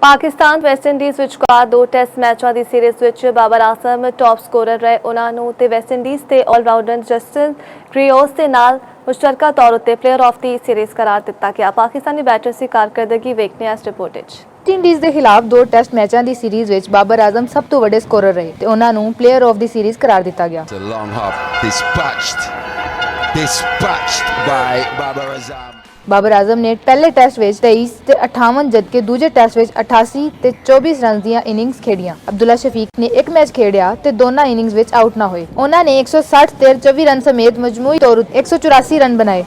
Pakistan west Indies विचकार दो test मैचों की सीरीज़ विच बाबर आजम टॉप स्कोरर रहे। उन्होंने ते वैस्ट इंडीज़ के ऑलराउंडर जस्टिन क्रियोस के नाल मुश्तरका तौर पर प्लेयर ऑफ दी सीरीज़ करार दिता गया। पाकिस्तानी बैटर्स की कारकरदगी वेखने इस रिपोर्ट वेस्ट इंडीज़ के खिलाफ दो टेस्ट मैचों की सीरीज़ विच बाबर आजम सब तो वड्डे स्कोरर रहे ते उन्होंने प्लेयर ऑफ दी सीरीज़ करार दिता गया। बाबर आजम ने पहले टेस्ट में 23 ते 58 जबकि दूजे टेस्ट में 88 ते 24 रन दी इनिंग्स खेड़ियां। अब्दुल्ला शफीक ने एक मैच खेड़िया ते दोनों इनिंग्स विच आउट ना हुए। उन्होंने 160 ते 24 रन समेत मजमूई तौर 184 रन बनाए।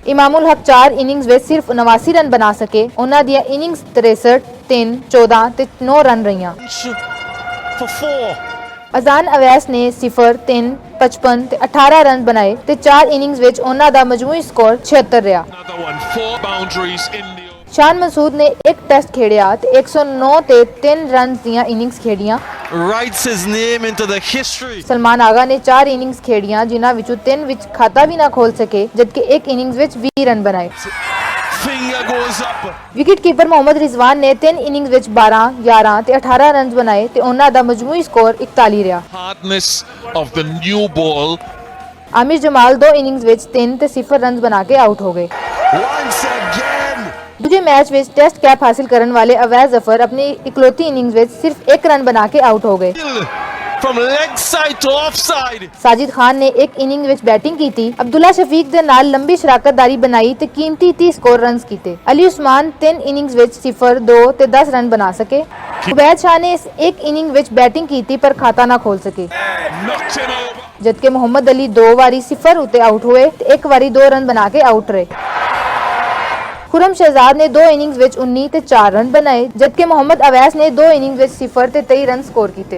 इमामुल हक 4 इनिंग्स में सिर्फ 89 रन बना सके। उन्होंने दी इनिंग्स 63, 3, 14 ते 9 रन रहियां। अजान अवैस ने 0, 3, 55 ते 18 रन बनाए ते 4 इनिंग्स विच उन्हां दा मजमूई स्कोर 76 रहा। शान मंसूर ने एक टेस्ट खेड़िया ते 109 ते 3 रन दी इनिंग्स खेड़ियां। सलमान आगा ने 4 इनिंग्स खेड़ियां जिन्हां विचों 3 विच खाता भी ना खोल सके जबकि एक इनिंग्स विच 20 रन बनाए। विकेट कीपर मोहम्मद रिजवान ने 3 इनिंग्स विच 12, 11 ते 18 रन बनाए ते उन्हां दा मजमूई स्कोर 41 रहा। आमिर जमाल 2 इनिंग्स विच 3 ते 0 रन बना के आउट हो गए। दूजे मैच में टेस्ट कैप हासिल करने वाले अवैस जफर अपनी इकलौती इनिंग्स में सिर्फ 1 रन बना के आउट हो गए। साजिद खान ने एक इनिंग विच बैटिंग की थी। अब्दुल्ला शफीक दे नाल लंबी शराकतदारी बनाई ते कीमती 30 स्कोर रन कीते। अली उस्मान 3 इनिंग्स विच 0, 2 ते 10 रन बना सके। उबैद शाह ने एक इनिंग विच बैटिंग की थी पर खाता ना खोल सके जबकि मोहम्मद अली 2 बारी 0 उत्ते आउट हुए ते 1 बारी 2 रन बना के आउट रहे। खुरम शहजाद ने 2 इनिंग्स विच 19 ते 4 रन बनाए जबकि मोहम्मद अवैस ने 2 इनिंग्स विच 0 ते 23 रन स्कोर किए।